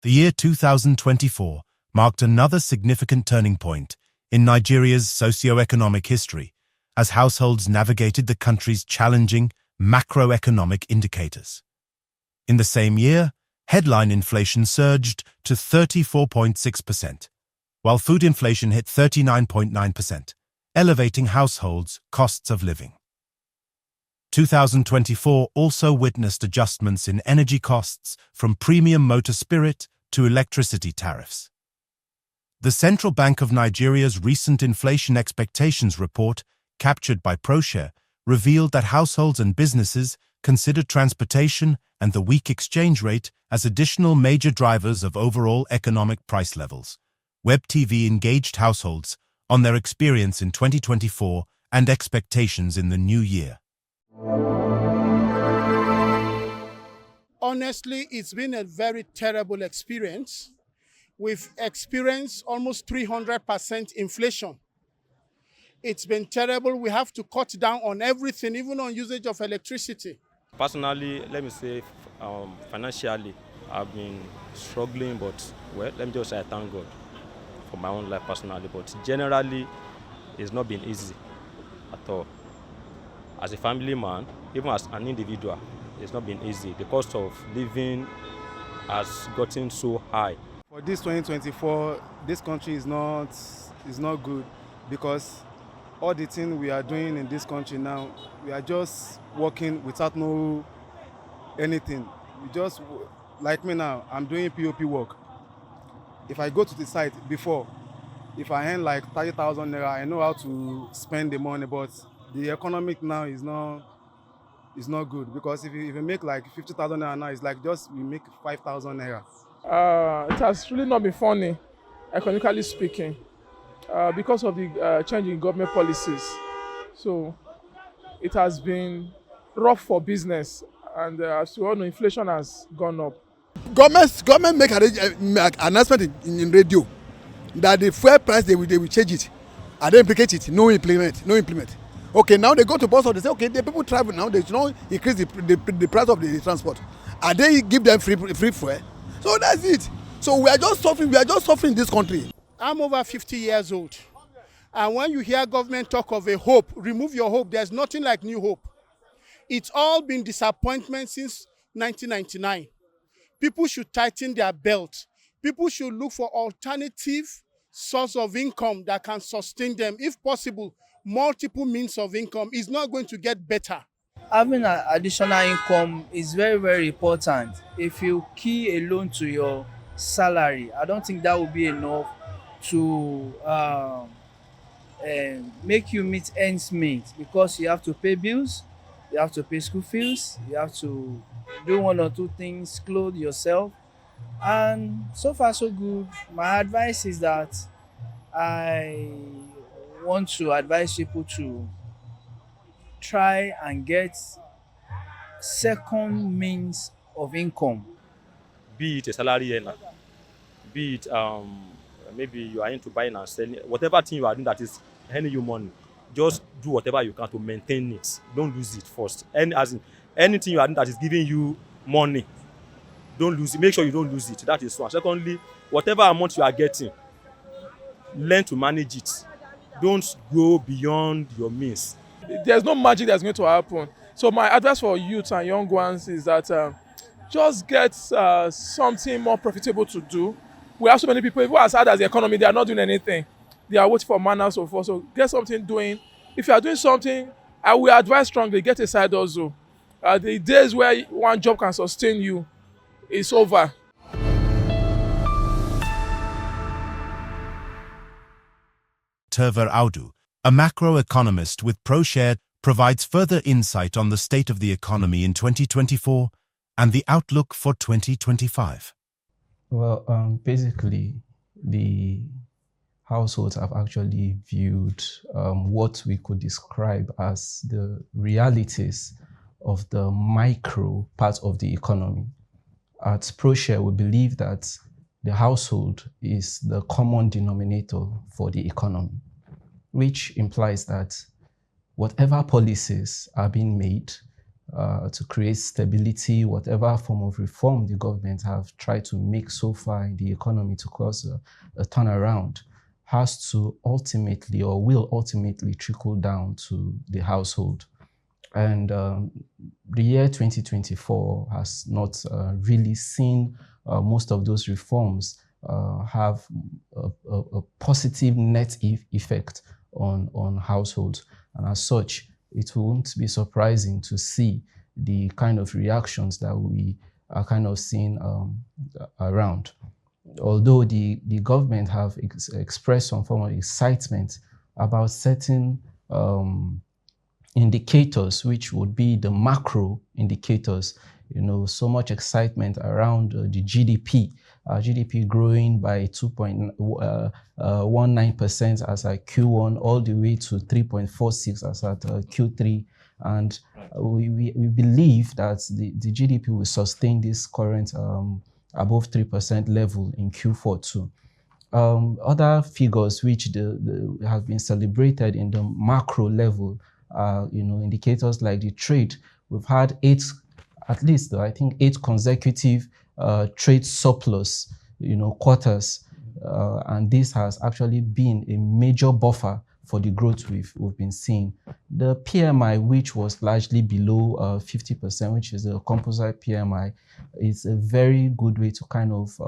The year 2024 marked another significant turning point in Nigeria's socioeconomic history as households navigated the country's challenging macroeconomic indicators. In the same year, headline inflation surged to 34.6%, while food inflation hit 39.9%, elevating households' costs of living. 2024 also witnessed adjustments in energy costs from premium motor spirit to electricity tariffs. The Central Bank of Nigeria's recent inflation expectations report, captured by Proshare, revealed that households and businesses considered transportation and the weak exchange rate as additional major drivers of overall economic price levels. WebTV engaged households on their experience in 2024 and expectations in the new year. Honestly, it's been a very terrible experience. We've experienced almost 300% inflation. It's been terrible. We have to cut down on everything, even on usage of electricity. Personally, let me say, financially, I've been struggling, but well, let me just say I thank God for my own life personally. But generally, it's not been easy at all. As a family man, even as an individual, it's not been easy. The cost of living has gotten so high. For this 2024, this country is not good because all the things we are doing in this country now, we are just working without no anything. We just, like me now, I'm doing POP work. If I go to the site before, if I earn like 30,000 naira, I know how to spend the money, but the economic now is not good because if you make like 50,000 naira now, it's like just we make 5,000 naira. It has really not been funny, economically speaking, because of the change in government policies. So it has been rough for business, and as you all know, inflation has gone up. Government make an announcement in radio that the fuel price they will change it, and they implicate it. No implement. Okay, now they go to bus stop. They say, okay, the people travel now. They should not increase the price of the transport, and they give them free fuel. So that's it. So we are just suffering. We are just suffering in this country. I'm over 50 years old, and when you hear government talk of a hope, remove your hope. There's nothing like new hope. It's all been disappointment since 1999. People should tighten their belt. People should look for alternative source of income that can sustain them. If possible, multiple means of income is not going to get better. Having an additional income is very, very important. If you key a loan to your salary, I don't think that will be enough to make you meet ends meet, because you have to pay bills, you have to pay school fees, you have to do one or two things, clothe yourself, and so far so good. My advice is that I want to advise people to try and get second means of income. Be it a salary earner, be it maybe you are into buying and selling, whatever thing you are doing that is earning you money, just do whatever you can to maintain it. Don't lose it first. Anything you are doing that is giving you money, don't lose it. Make sure you don't lose it. That is one. Secondly, whatever amount you are getting, learn to manage it. Don't go beyond your means. There's no magic that's going to happen. So my advice for youth and young ones is that just get something more profitable to do. We have so many people, even as hard as the economy, they are not doing anything. They are waiting for money and so forth. So get something doing. If you are doing something, I will advise strongly, get a side hustle. The days where one job can sustain you is over. Terver Audu, a macro-economist with Proshare, provides further insight on the state of the economy in 2024 and the outlook for 2025. Well, basically, the households have actually viewed what we could describe as the realities of the micro part of the economy. At Proshare, we believe that the household is the common denominator for the economy, which implies that whatever policies are being made, to create stability, whatever form of reform the government have tried to make so far in the economy to cause a turnaround, has to ultimately or will ultimately trickle down to the household. And the year 2024 has not really seen most of those reforms have a positive net effect on households. And as such, it won't be surprising to see the kind of reactions that we are kind of seeing around. Although the government have expressed some form of excitement about certain indicators, which would be the macro indicators, so much excitement around the GDP. GDP growing by 2.19% as at Q1 all the way to 3.46 as at Q3. And we believe that the GDP will sustain this current above 3% level in Q4 too. Other figures which have been celebrated in the macro level, indicators like the trade. We've had eight consecutive trade surplus, quarters, and this has actually been a major buffer for the growth we've been seeing. The PMI, which was largely below 50%, which is a composite PMI, is a very good way to kind of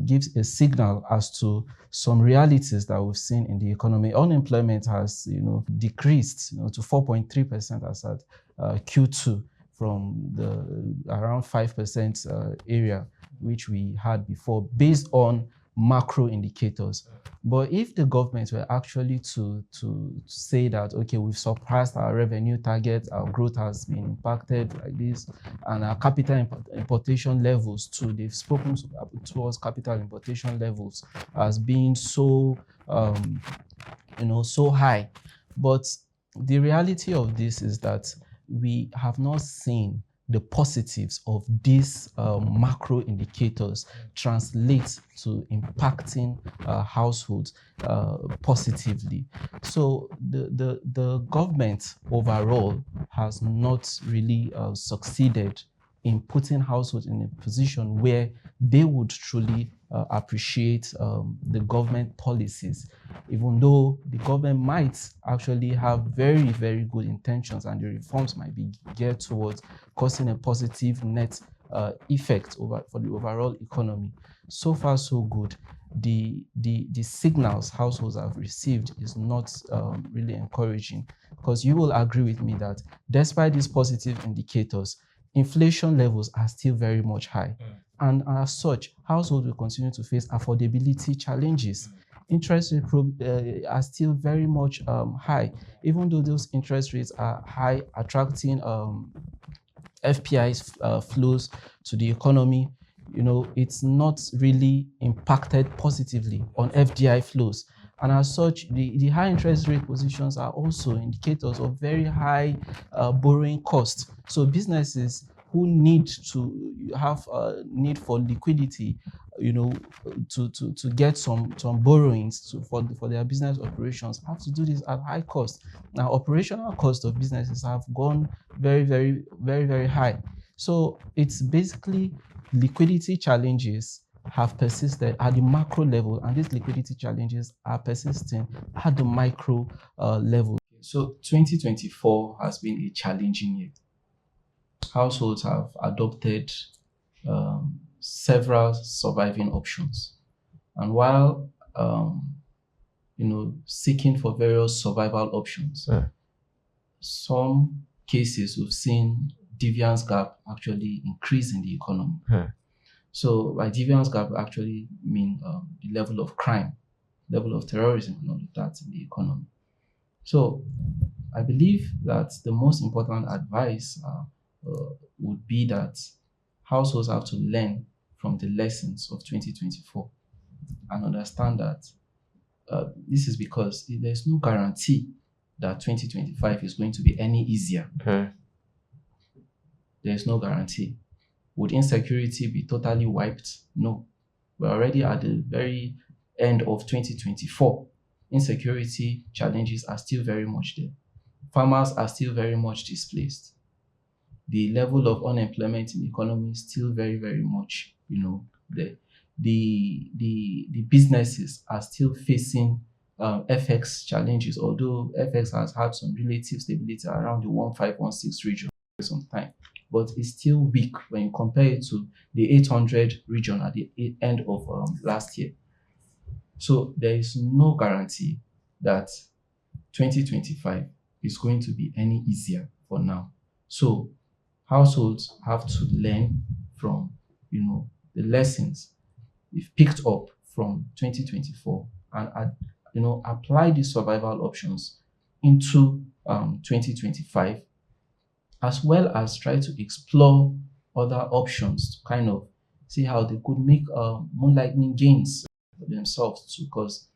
gives a signal as to some realities that we've seen in the economy. Unemployment has, decreased, to 4.3% as at Q2 from the around 5% area which we had before, based on macro indicators. But if the government were actually to say that, okay, we've surpassed our revenue target, our growth has been impacted like this, and our capital importation levels too, they've spoken towards capital importation levels as being so, so high. But the reality of this is that we have not seen the positives of these macro indicators translate to impacting households positively. So the government overall has not really succeeded in putting households in a position where they would truly appreciate the government policies, even though the government might actually have very, very good intentions and the reforms might be geared towards causing a positive net effect for the overall economy. So far, so good. The signals households have received is not really encouraging, because you will agree with me that despite these positive indicators, inflation levels are still very much high. And as such, households will continue to face affordability challenges. Interest rates are still very much high, even though those interest rates are high, attracting FPI's flows to the economy. It's not really impacted positively on FDI flows. And as such, the high interest rate positions are also indicators of very high borrowing costs. So businesses who need to have a need for liquidity, to get some borrowings for their business operations, have to do this at high cost. Now, operational costs of businesses have gone very, very, very, very high. So it's basically liquidity challenges have persisted at the macro level, and these liquidity challenges are persisting at the micro level. So 2024 has been a challenging year. Households have adopted several surviving options, and while seeking for various survival options, some cases we've seen deviance gap actually increase in the economy. So by deviance gap, we actually mean the level of crime, level of terrorism, and all of that in the economy. So I believe that the most important advice would be that households have to learn from the lessons of 2024 and understand that this is because there's no guarantee that 2025 is going to be any easier. There's no guarantee. Would insecurity be totally wiped? No. We're already at the very end of 2024. Insecurity challenges are still very much there. Farmers are still very much displaced. the level of unemployment in the economy is still very, very much, the businesses are still facing FX challenges, although FX has had some relative stability around the 1516 region for some time, but it's still weak when you compare it to the 800 region at the end of last year. So there is no guarantee that 2025 is going to be any easier for now. So households have to learn from, the lessons we've picked up from 2024 and, apply these survival options into 2025, as well as try to explore other options to kind of see how they could make moonlighting gains for themselves too. Because,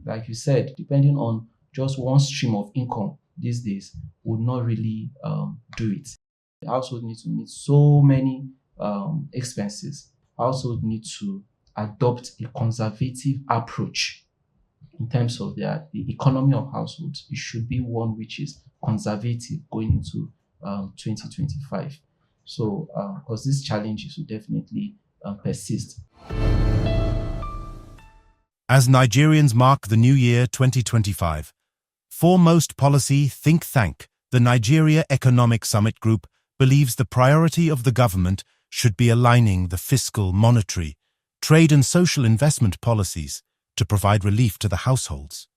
like you said, depending on just one stream of income these days would not really do it. The household needs to meet so many expenses. Household need to adopt a conservative approach in terms of the economy of households. It should be one which is conservative going into 2025. So, because these challenges will definitely persist. As Nigerians mark the new year 2025, foremost policy think tank, the Nigeria Economic Summit Group, believes the priority of the government should be aligning the fiscal, monetary, trade and social investment policies to provide relief to the households.